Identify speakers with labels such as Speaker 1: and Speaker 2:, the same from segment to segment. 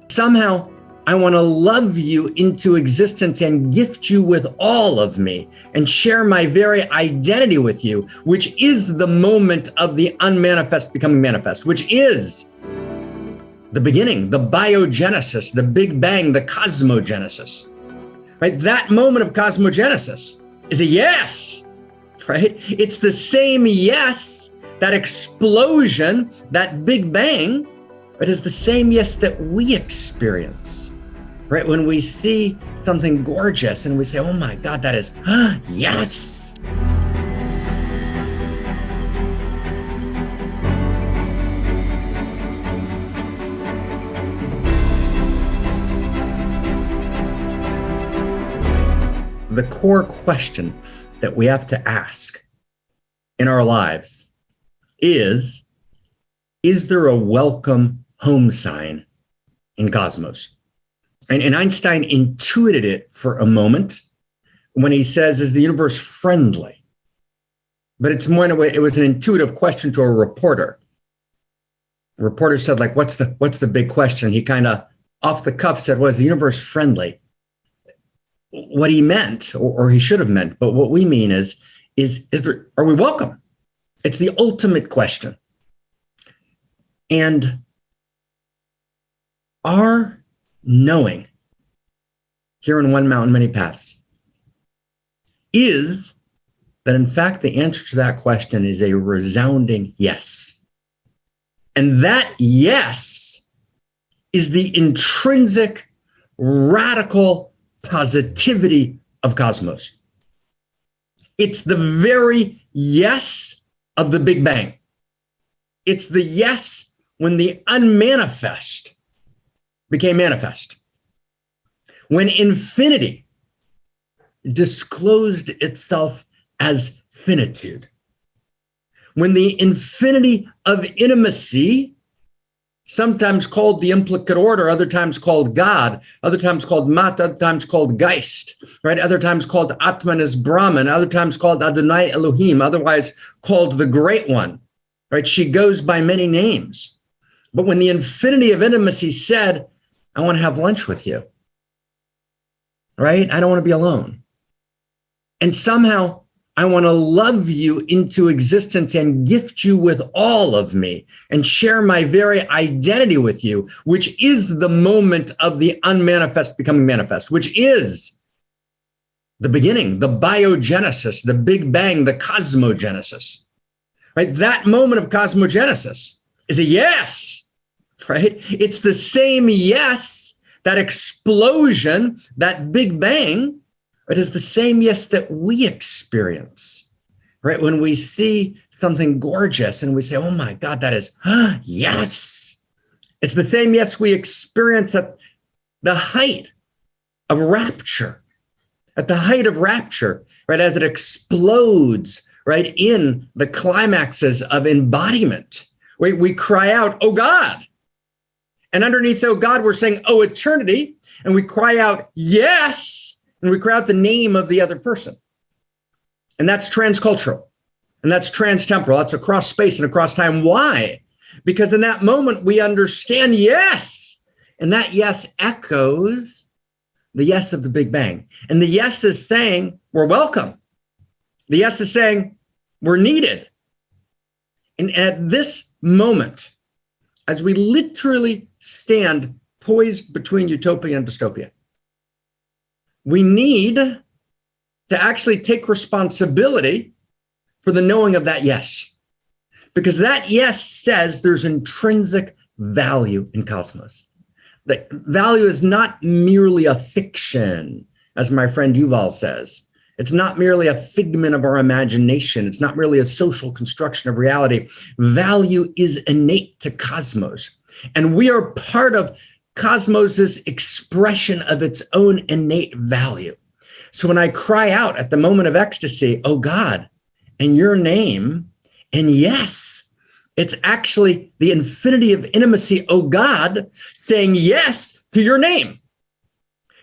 Speaker 1: Somehow, I want to love you into existence and gift you with all of me and share my very identity with you, which is the moment of the unmanifest becoming manifest, which is the beginning, the biogenesis, the Big Bang, the cosmogenesis, right? That moment of cosmogenesis is a yes, right? It's the same yes, that explosion, that Big Bang, but it's the same yes that we experience, right? When we see something gorgeous and we say, oh my God, that is, yes. The core question that we have to ask in our lives is there a welcome home sign in Cosmos? And Einstein intuited it for a moment when he says, is the universe friendly? But it's more in a way, it was an intuitive question to a reporter. The reporter said, like, what's the big question? He kind of off the cuff said, well, is the universe friendly? What he meant, or he should have meant, but what we mean is there, are we welcome? It's the ultimate question. And our knowing here in One Mountain, Many Paths is that, in fact, the answer to that question is a resounding yes. And that yes is the intrinsic, radical positivity of Cosmos. It's the very yes of the Big Bang. It's the yes when the unmanifest became manifest. When infinity disclosed itself as finitude. When the infinity of intimacy, sometimes called the implicate order, other times called God, other times called Mat, other times called Geist, right? Other times called Atman as Brahman, other times called Adonai Elohim, otherwise called the Great One, right? She goes by many names. But when the infinity of intimacy said, I want to have lunch with you, right? I don't want to be alone. And somehow I want to love you into existence and gift you with all of me and share my very identity with you, which is the moment of the unmanifest becoming manifest, which is the beginning, the biogenesis, the Big Bang, the cosmogenesis, right? That moment of cosmogenesis is a yes, right? It's the same yes, that explosion, that Big Bang, it is the same yes that we experience, right? When we see something gorgeous and we say, oh my God, that is, yes. It's the same yes we experience at the height of rapture, right? As it explodes, right? In the climaxes of embodiment, we cry out, oh God. And underneath, oh God, we're saying, oh eternity. And we cry out, yes. And we cry out the name of the other person. And that's transcultural. And that's transtemporal. That's across space and across time. Why? Because in that moment, we understand yes. And that yes echoes the yes of the Big Bang. And the yes is saying, we're welcome. The yes is saying, we're needed. And at this moment, as we literally stand poised between utopia and dystopia, we need to actually take responsibility for the knowing of that yes. Because that yes says there's intrinsic value in Cosmos. That value is not merely a fiction, as my friend Yuval says. It's not merely a figment of our imagination. It's not merely a social construction of reality. Value is innate to Cosmos. And we are part of Cosmos's expression of its own innate value. So when I cry out at the moment of ecstasy, oh God, in your name, and yes, it's actually the infinity of intimacy, oh God, saying yes to your name.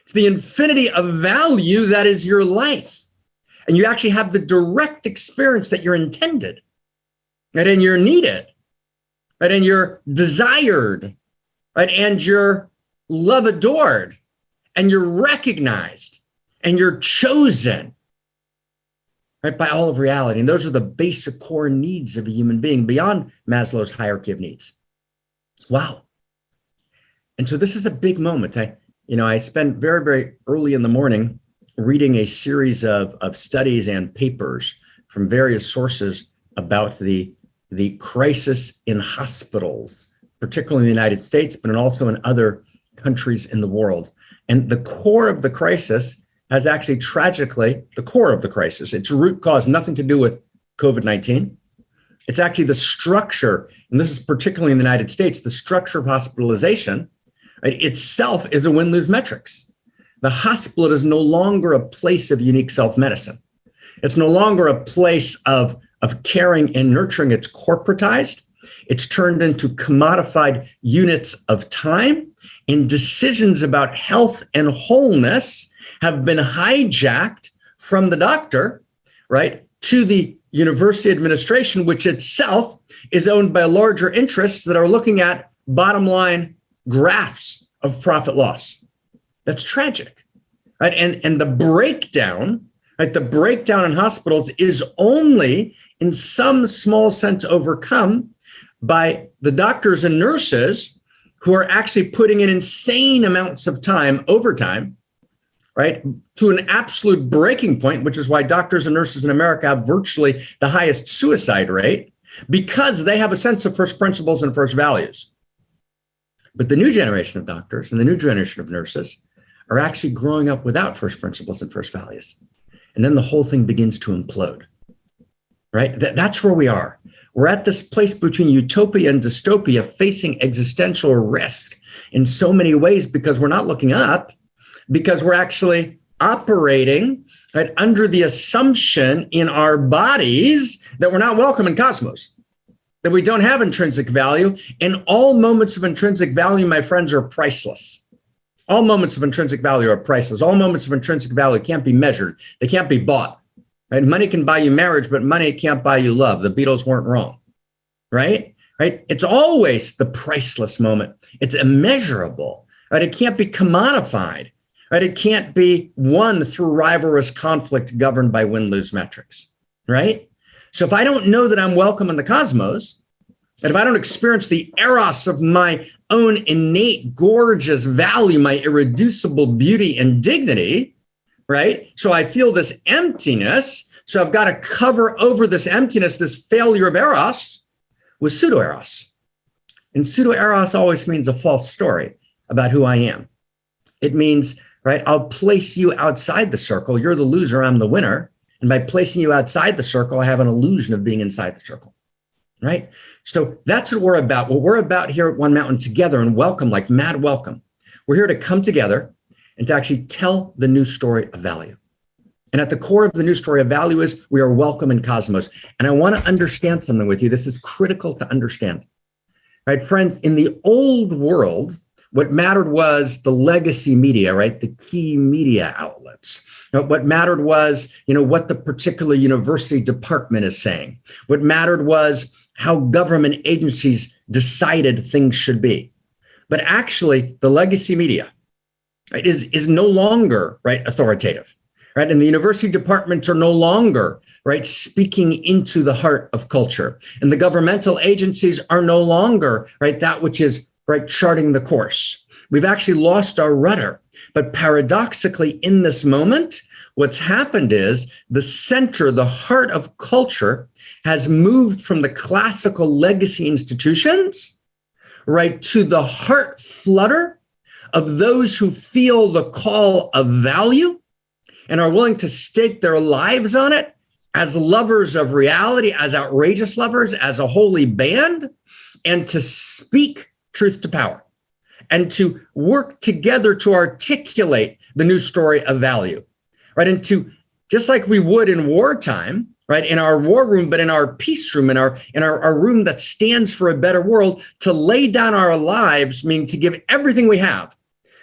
Speaker 1: It's the infinity of value that is your life. And you actually have the direct experience that you're intended, right? And you're needed, right? And you're desired, right? And you're love adored, and you're recognized, and you're chosen, right, by all of reality. And those are the basic core needs of a human being beyond Maslow's hierarchy of needs. Wow. And so this is a big moment. I spent very, very early in the morning reading a series of studies and papers from various sources about the crisis in hospitals, particularly in the United States, but also in other countries in the world. And the core of the crisis has actually tragically, the core of the crisis, its root cause, nothing to do with COVID-19. It's actually the structure, and this is particularly in the United States, the structure of hospitalization, right, itself is a win-lose metrics. The hospital is no longer a place of unique self-medicine. It's no longer a place of caring and nurturing. It's corporatized. It's turned into commodified units of time, and decisions about health and wholeness have been hijacked from the doctor, right, to the university administration, which itself is owned by larger interests that are looking at bottom line graphs of profit loss. That's tragic, right? And the breakdown, right, the breakdown in hospitals is only in some small sense overcome by the doctors and nurses who are actually putting in insane amounts of time, overtime, right, to an absolute breaking point, which is why doctors and nurses in America have virtually the highest suicide rate, because they have a sense of first principles and first values. But the new generation of doctors and the new generation of nurses are actually growing up without first principles and first values. And then the whole thing begins to implode, right? That's where we are. We're at this place between utopia and dystopia, facing existential risk in so many ways because we're not looking up, because we're actually operating, right, under the assumption in our bodies that we're not welcome in Cosmos, that we don't have intrinsic value. And all moments of intrinsic value, my friends, are priceless. All moments of intrinsic value are priceless. All moments of intrinsic value can't be measured. They can't be bought. Right? Money can buy you marriage, but money can't buy you love. The Beatles weren't wrong, right? Right? It's always the priceless moment. It's immeasurable, right? It can't be commodified, right? It can't be won through rivalrous conflict governed by win-lose metrics, right? So if I don't know that I'm welcome in the cosmos, and if I don't experience the eros of my own innate, gorgeous value, my irreducible beauty and dignity, right? So I feel this emptiness. So I've got to cover over this emptiness, this failure of eros, with pseudo-eros. And pseudo-eros always means a false story about who I am. It means, right, I'll place you outside the circle. You're the loser, I'm the winner. And by placing you outside the circle, I have an illusion of being inside the circle, right? So that's what we're about. What we're about here at One Mountain together, and welcome, like mad welcome. We're here to come together and to actually tell the new story of value. And at the core of the new story of value is we are welcome in Cosmos. And I want to understand something with you. This is critical to understand. Right, friends, in the old world, what mattered was the legacy media, right? The key media outlets. What mattered was, what the particular university department is saying. What mattered was how government agencies decided things should be. But actually, the legacy media, right, is no longer, right, authoritative, right? And the university departments are no longer, right, speaking into the heart of culture. And the governmental agencies are no longer, right, that which is, right, charting the course. We've actually lost our rudder. But paradoxically, in this moment, what's happened is the center, the heart of culture has moved from the classical legacy institutions, right, to the heart flutter of those who feel the call of value and are willing to stake their lives on it as lovers of reality, as outrageous lovers, as a holy band, and to speak truth to power and to work together to articulate the new story of value, right? And to, just like we would in wartime, right, in our war room, but in our peace room, in our room that stands for a better world, to lay down our lives, meaning to give everything we have,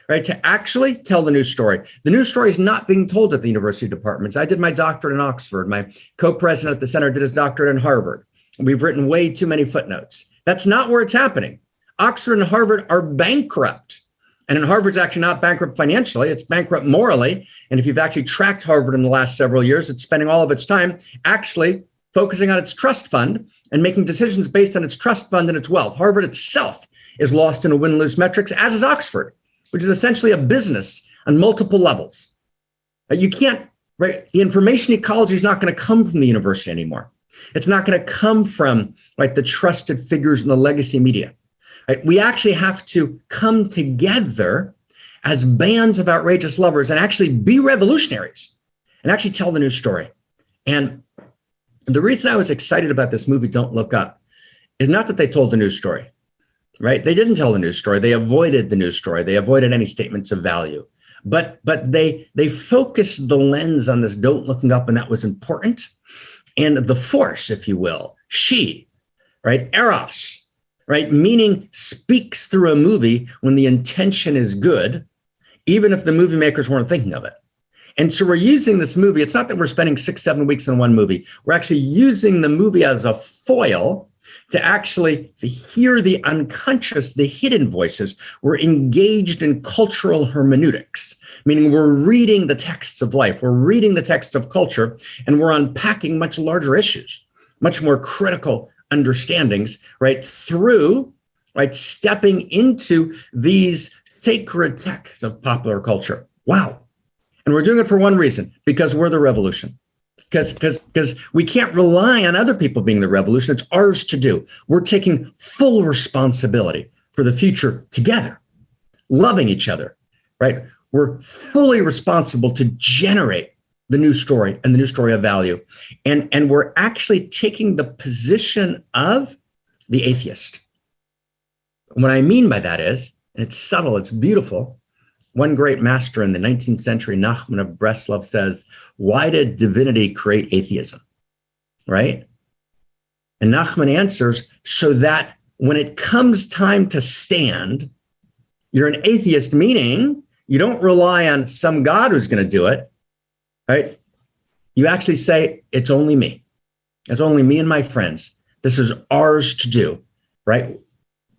Speaker 1: right, to actually tell the new story. The new story is not being told at the university departments. I did my doctorate in Oxford. My co-president at the center did his doctorate in Harvard. We've written way too many footnotes. That's not where it's happening. Oxford and Harvard are bankrupt And Harvard's actually not bankrupt financially, it's bankrupt morally. And if you've actually tracked Harvard in the last several years, it's spending all of its time actually focusing on its trust fund and making decisions based on its trust fund and its wealth. Harvard itself is lost in a win-lose metrics, as is Oxford, which is essentially a business on multiple levels. You can't, right? The information ecology is not going to come from the university anymore. It's not going to come from like the trusted figures in the legacy media. Right? We actually have to come together as bands of outrageous lovers and actually be revolutionaries and actually tell the new story. And the reason I was excited about this movie, Don't Look Up, is not that they told the news story, right? They didn't tell the news story. They avoided the news story. They avoided any statements of value. But they focused the lens on this Don't Looking Up, and that was important. And the force, if you will, she, right? Eros, right? Meaning speaks through a movie when the intention is good, even if the movie makers weren't thinking of it. And so we're using this movie. It's not that we're spending 6-7 weeks in one movie. We're actually using the movie as a foil to actually hear the unconscious, the hidden voices. We're engaged in cultural hermeneutics, meaning we're reading the texts of life. We're reading the text of culture, and we're unpacking much larger issues, much more critical understandings, right? Through, right, stepping into these sacred texts of popular culture. Wow. And we're doing it for one reason, because we're the revolution. Because we can't rely on other people being the revolution. It's ours to do. We're taking full responsibility for the future together, loving each other, right? We're fully responsible to generate the new story and the new story of value. And we're actually taking the position of the atheist. What I mean by that is, and it's subtle, it's beautiful. One great master in the 19th century, Nachman of Breslov, says, why did divinity create atheism, right? And Nachman answers, so that when it comes time to stand, you're an atheist, meaning you don't rely on some God who's going to do it, right? You actually say, it's only me. It's only me and my friends. This is ours to do, right?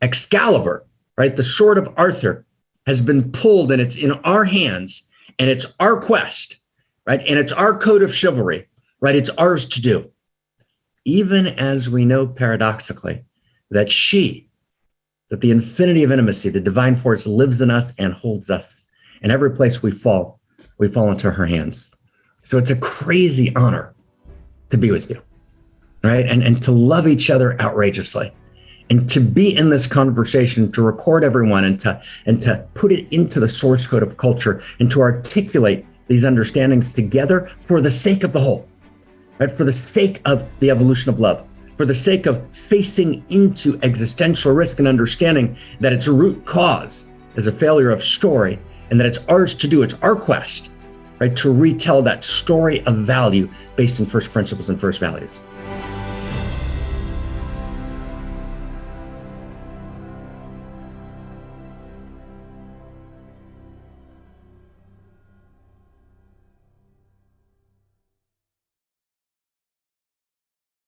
Speaker 1: Excalibur, right? The sword of Arthur has been pulled, and it's in our hands, and it's our quest, right? And it's our code of chivalry, right? It's ours to do. Even as we know paradoxically that that the infinity of intimacy, the divine force lives in us and holds us. And every place we fall into her hands. So it's a crazy honor to be with you, right? And to love each other outrageously. And to be in this conversation, to record everyone and to put it into the source code of culture and to articulate these understandings together for the sake of the whole, right? For the sake of the evolution of love, for the sake of facing into existential risk and understanding that its root cause is a failure of story and that it's ours to do, it's our quest, right? To retell that story of value based in first principles and first values.